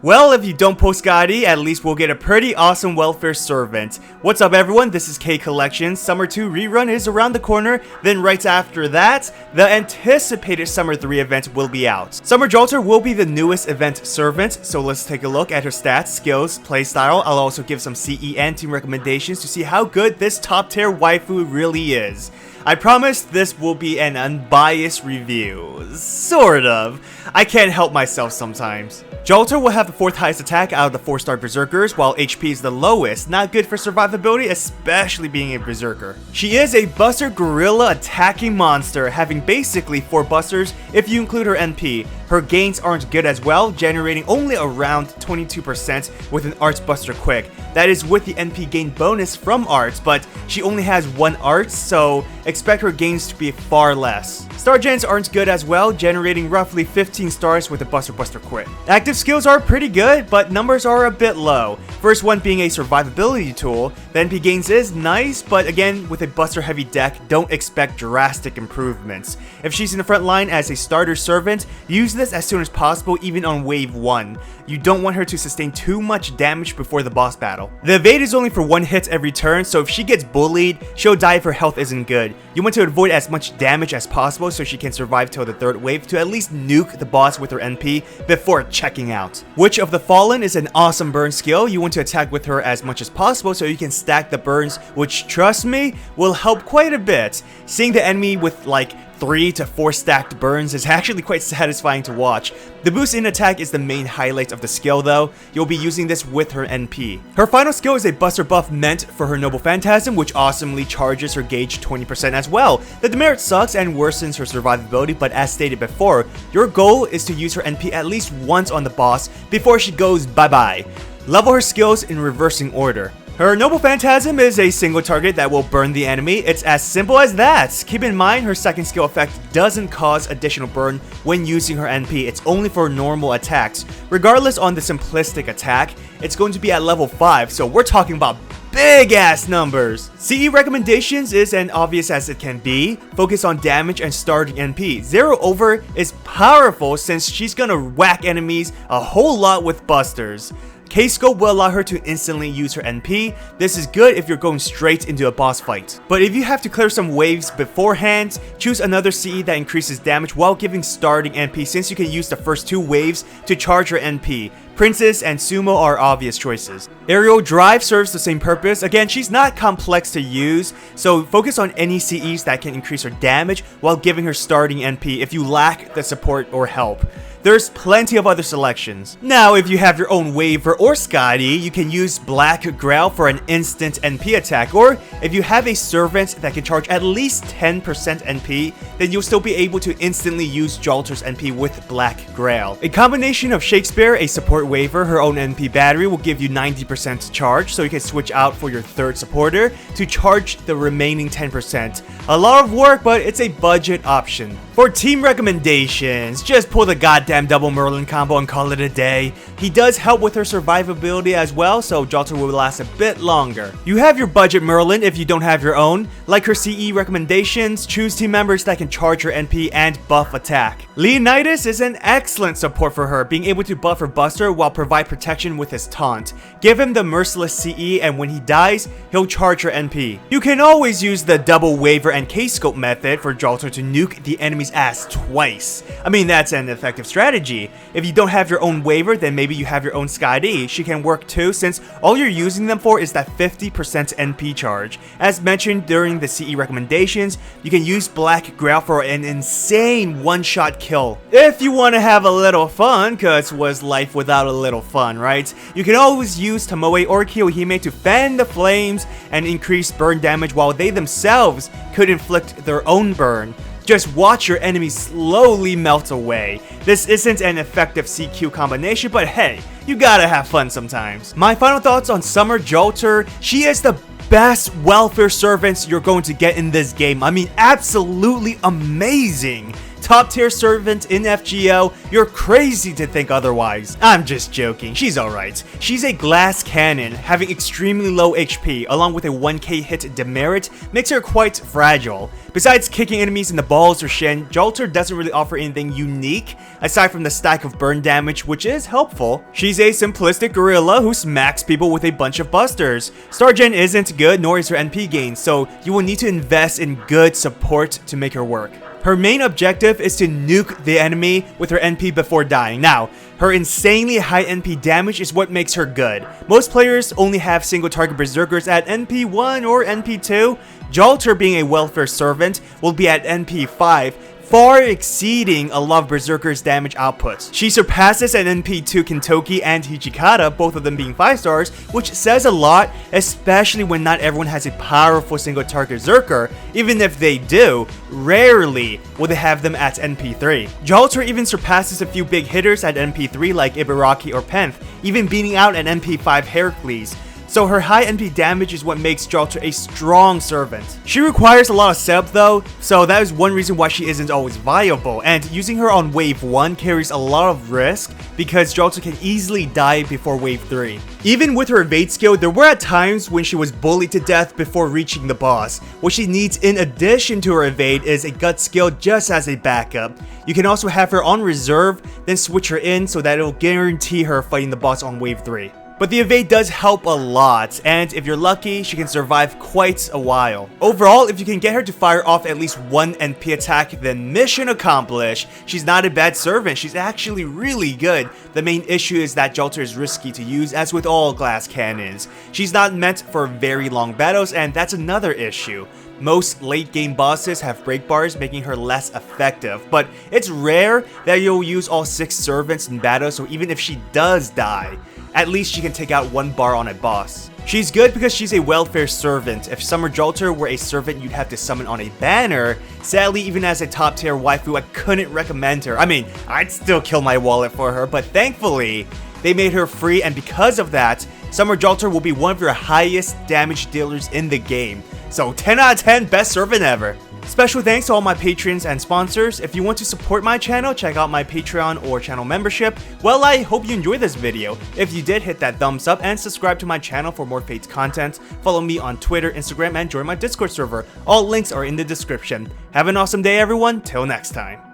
Well, if you don't post Gotti, at least we'll get a pretty awesome welfare servant. What's up everyone, this is K Collection. Summer 2 rerun is around the corner, then right after that, the anticipated Summer 3 event will be out. Summer Jalter will be the newest event servant, so let's take a look at her stats, skills, playstyle. I'll also give some CE and team recommendations to see how good this top tier waifu really is. I promise this will be an unbiased review. Sort of. I can't help myself sometimes. Jalter will have the 4th highest attack out of the 4-star Berserkers, while HP is the lowest, not good for survivability, especially being a Berserker. She is a Buster Gorilla attacking monster, having basically 4 busters if you include her NP. Her gains aren't good as well, generating only around 22% with an Arts Buster Quick. That is with the NP gain bonus from Arts, but she only has 1 Arts, so expect her gains to be far less. Star gens aren't good as well, generating roughly 15 stars with a Buster Quick. Active skills are pretty good, but numbers are a bit low. First one being a survivability tool, the NP gains is nice, but again, with a Buster heavy deck, don't expect drastic improvements. If she's in the front line as a starter servant, use this as soon as possible even on wave 1. You don't want her to sustain too much damage before the boss battle. The evade is only for 1 hit every turn, so if she gets bullied, she'll die if her health isn't good. You want to avoid as much damage as possible so she can survive till the 3rd wave to at least nuke the boss with her NP before checking out. Witch of the Fallen is an awesome burn skill. You want to attack with her as much as possible so you can stack the burns, which trust me, will help quite a bit. Seeing the enemy with like 3 to 4 stacked burns is actually quite satisfying to watch. The boost in attack is the main highlight of the skill though. You'll be using this with her NP. Her final skill is a Buster buff meant for her Noble Phantasm, which awesomely charges her gauge 20% as well. The demerit sucks and worsens her survivability, but as stated before, your goal is to use her NP at least once on the boss before she goes bye-bye. Level her skills in reversing order. Her Noble Phantasm is a single target that will burn the enemy. It's as simple as that. Keep in mind, her second skill effect doesn't cause additional burn when using her NP. It's only for normal attacks. Regardless on the simplistic attack, it's going to be at level 5, so we're talking about big ass numbers. CE recommendations is as obvious as it can be. Focus on damage and starting NP. 0 over is powerful since she's gonna whack enemies a whole lot with busters. K-Scope will allow her to instantly use her NP. This is good if you're going straight into a boss fight. But if you have to clear some waves beforehand, choose another CE that increases damage while giving starting NP, since you can use the first 2 waves to charge her NP. Princess and Sumo are obvious choices. Aerial Drive serves the same purpose. Again, she's not complex to use, so focus on any CEs that can increase her damage while giving her starting NP if you lack the support or help. There's plenty of other selections. Now, if you have your own waiver or Scotty, you can use Black Growl for an instant NP attack, or if you have a servant that can charge at least 10% NP, then you'll still be able to instantly use Jalter's NP with Black Growl. A combination of Shakespeare, a support waiver, her own NP battery will give you 90% charge, so you can switch out for your 3rd supporter to charge the remaining 10%. A lot of work, but it's a budget option. For team recommendations, just pull the goddamn double Merlin combo and call it a day. He does help with her survivability as well, so Jalter will last a bit longer. You have your budget Merlin if you don't have your own. Like her CE recommendations, choose team members that can charge her NP and buff attack. Leonidas is an excellent support for her, being able to buff her Buster while provide protection with his taunt. Give him the merciless CE, and when he dies, he'll charge her NP. You can always use the double waiver and K-Scope method for Jalter to nuke the enemy's ass twice. I mean, that's an effective strategy. If you don't have your own waiver, then maybe you have your own Scotty. She can work too, since all you're using them for is that 50% NP charge. As mentioned during the CE recommendations, you can use Black Growl for an insane one-shot kill. If you want to have a little fun, cause what's life without a little fun, right? You can always use Tomoe or Kiyohime to fan the flames and increase burn damage while they themselves could inflict their own burn. Just watch your enemies slowly melt away. This isn't an effective CQ combination, but hey, you gotta have fun sometimes. My final thoughts on Summer Jalter: she is the best welfare servants you're going to get in this game. I mean, absolutely amazing. top tier servant in FGO, you're crazy to think otherwise. I'm just joking, she's alright. She's a glass cannon, having extremely low HP, along with a 1k hit demerit, makes her quite fragile. Besides kicking enemies in the balls or shin, Jalter doesn't really offer anything unique, aside from the stack of burn damage, which is helpful. She's a simplistic gorilla who smacks people with a bunch of busters. Star Gen isn't good, nor is her NP gain, so you will need to invest in good support to make her work. Her main objective is to nuke the enemy with her NP before dying. Now, her insanely high NP damage is what makes her good. Most players only have single target berserkers at NP 1 or NP 2. Jalter, being a welfare servant, will be at NP 5, far exceeding a lot of Berserker's damage outputs. She surpasses an NP2 Kintoki and Hijikata, both of them being 5 stars, which says a lot, especially when not everyone has a powerful single target Berserker. Even if they do, rarely will they have them at NP3. Jalter even surpasses a few big hitters at NP3 like Ibaraki or Penth, even beating out an NP5 Heracles. So her high NP damage is what makes Jalter a strong servant. She requires a lot of setup though, so that is one reason why she isn't always viable, and using her on wave 1 carries a lot of risk because Jalter can easily die before wave 3. Even with her evade skill, there were at times when she was bullied to death before reaching the boss. What she needs in addition to her evade is a gut skill just as a backup. You can also have her on reserve, then switch her in so that it will guarantee her fighting the boss on wave 3. But the evade does help a lot, and if you're lucky, she can survive quite a while. Overall, if you can get her to fire off at least one NP attack, then mission accomplished. She's not a bad servant, she's actually really good. The main issue is that Jalter is risky to use, as with all glass cannons. She's not meant for very long battles, and that's another issue. Most late game bosses have break bars, making her less effective, but it's rare that you'll use all 6 servants in battle, so even if she does die, at least she can take out 1 bar on a boss. She's good because she's a welfare servant. If Summer Jalter were a servant you'd have to summon on a banner, sadly even as a top tier waifu I couldn't recommend her. I mean, I'd still kill my wallet for her, but thankfully they made her free, and because of that, Summer Jalter will be one of your highest damage dealers in the game. So 10 out of 10, best servant ever. Special thanks to all my patrons and sponsors. If you want to support my channel, check out my Patreon or channel membership. Well, I hope you enjoyed this video. If you did, hit that thumbs up and subscribe to my channel for more Fates content. Follow me on Twitter, Instagram, and join my Discord server. All links are in the description. Have an awesome day, everyone. Till next time.